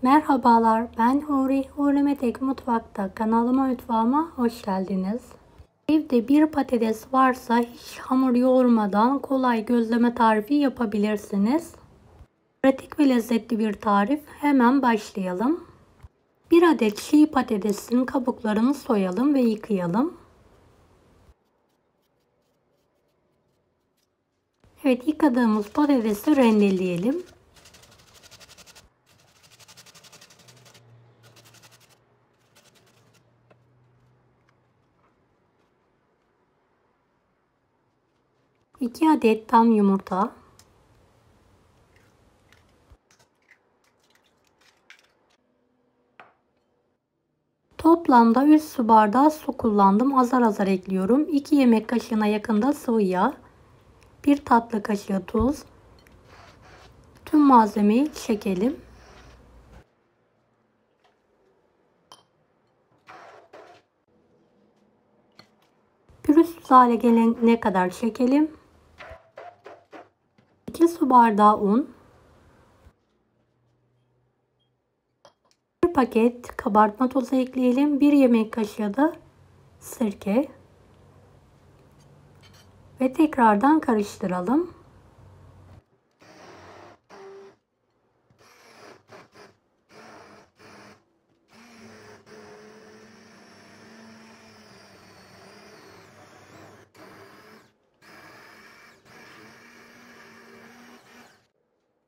Merhabalar, ben Huri. Huri Metek Mutfak'ta mutfağıma hoş geldiniz. Evde bir patates varsa hiç hamur yoğurmadan kolay gözleme tarifi yapabilirsiniz. Pratik ve lezzetli bir tarif. Hemen başlayalım. Bir adet çiğ patatesin kabuklarını soyalım ve yıkayalım. Evet, yıkadığımız patatesi rendeleyelim. İki adet tam yumurta. Toplamda 3 su bardağı su kullandım. Azar azar ekliyorum. 2 yemek kaşığına yakında sıvı yağ. 1 tatlı kaşığı tuz. Tüm malzemeyi çekelim. Pürüzsüz hale gelene kadar çekelim. 2 su bardağı un. 1 paket kabartma tozu ekleyelim. 1 yemek kaşığı da sirke. Ve tekrardan karıştıralım.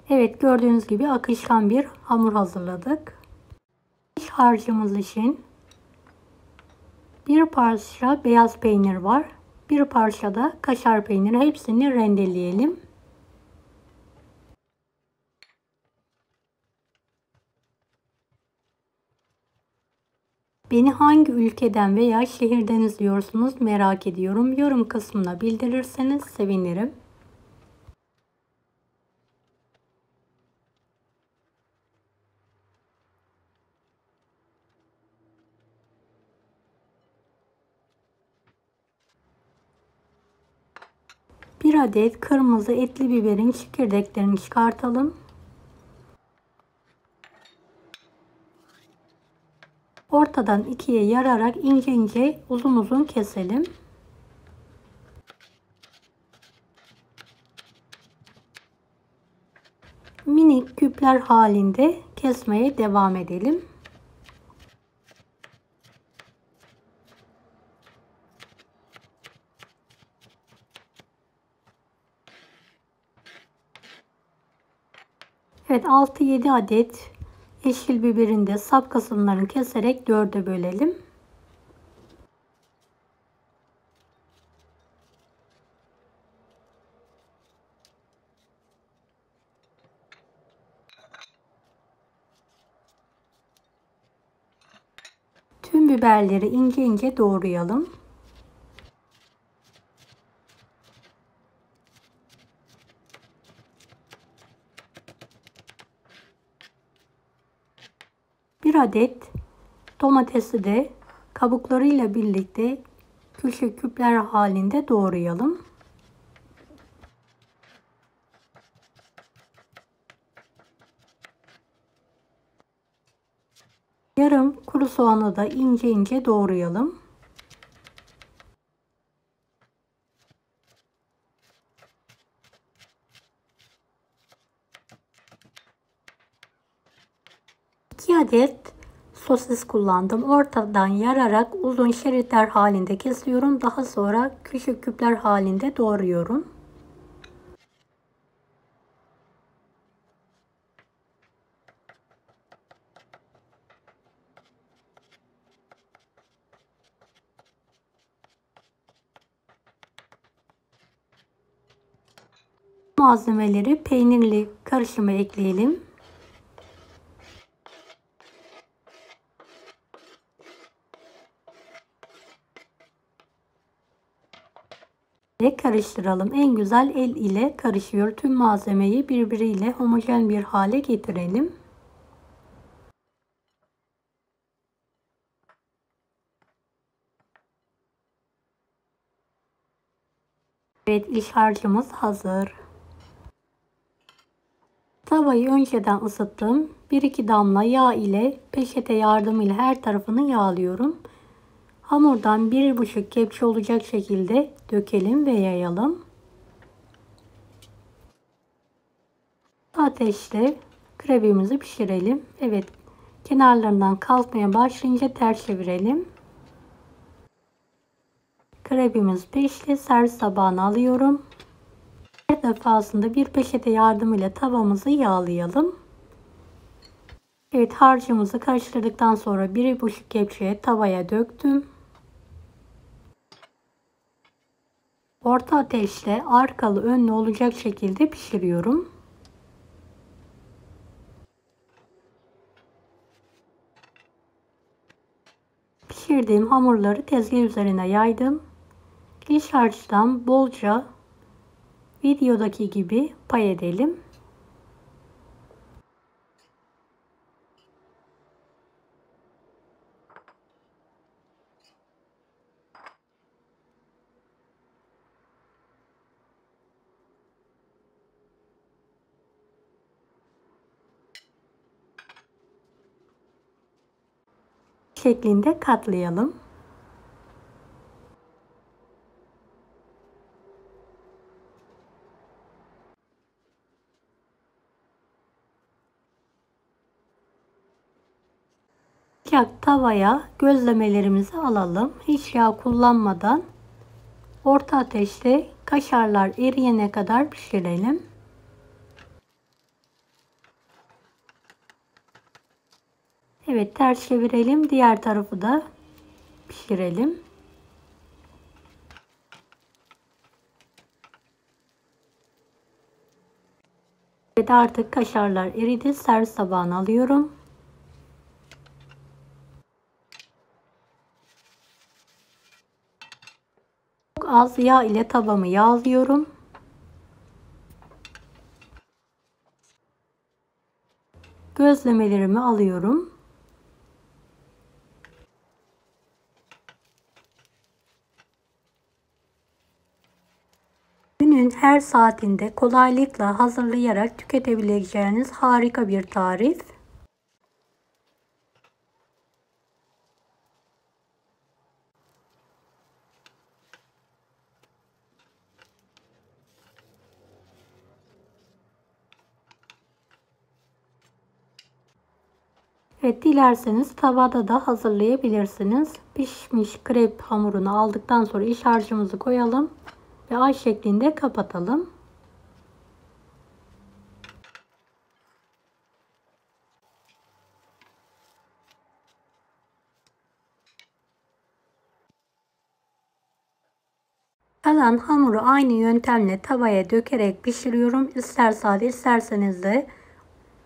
Evet, gördüğünüz gibi akışkan bir hamur hazırladık. İç harcımız için bir parça beyaz peynir var. Bir parça da kaşar peyniri. Hepsini rendeleyelim. Beni hangi ülkeden veya şehirden izliyorsunuz merak ediyorum. Yorum kısmına bildirirseniz sevinirim. Bir adet kırmızı etli biberin çekirdeklerini çıkartalım. Ortadan ikiye yararak ince ince uzun uzun keselim. Minik küpler halinde kesmeye devam edelim. Evet, 6-7 adet yeşil biberin de sap kısımlarını keserek 4'e bölelim. Tüm biberleri ince ince doğrayalım. Bir adet domatesi de kabuklarıyla birlikte küçük küpler halinde doğrayalım. Yarım kuru soğanı da ince ince doğrayalım. İki adet sosis kullandım. Ortadan yararak uzun şeritler halinde kesiyorum. Daha sonra küçük küpler halinde doğruyorum. Malzemeleri peynirli karışıma ekleyelim. Ve karıştıralım. En güzel el ile karışıyor. Tüm malzemeyi birbiriyle homojen bir hale getirelim. Evet, iç harcımız hazır. Tavayı önceden ısıttım. 1-2 damla yağ ile peçete yardımıyla her tarafını yağlıyorum. Hamurdan 1,5 kepçe olacak şekilde dökelim ve yayalım. Ateşte krebimizi pişirelim. Evet, kenarlarından kalkmaya başlayınca ters çevirelim. Krebimiz pişti. Servis tabağına alıyorum. Her defasında bir peçete yardımıyla tavamızı yağlayalım. Evet, harcımızı karıştırdıktan sonra 1,5 kepçeye tavaya döktüm. Orta ateşte arkalı önlü olacak şekilde pişiriyorum. Pişirdiğim hamurları tezgah üzerine yaydım. İç harçtan bolca videodaki gibi pay edelim. Şeklinde katlayalım. Sıcak tavaya gözlemelerimizi alalım. Hiç yağ kullanmadan orta ateşte kaşarlar eriyene kadar pişirelim. Evet, ters çevirelim. Diğer tarafı da pişirelim. Evet, artık kaşarlar eridi. Servis tabağına alıyorum. Çok az yağ ile tavamı yağlıyorum. Gözlemelerimi alıyorum. Günün her saatinde kolaylıkla hazırlayarak tüketebileceğiniz harika bir tarif. Evet, dilerseniz tavada da hazırlayabilirsiniz. Pişmiş krep hamurunu aldıktan sonra iç harcımızı koyalım ve ay şeklinde kapatalım. Kalan hamuru aynı yöntemle tavaya dökerek pişiriyorum. İster sade isterseniz de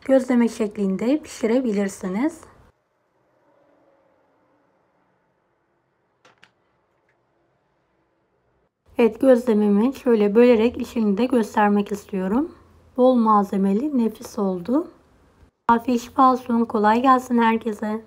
gözleme şeklinde pişirebilirsiniz. Evet, gözlememi şöyle bölerek içini de göstermek istiyorum. Bol malzemeli, nefis oldu. Afiyet şifa olsun. Kolay gelsin herkese.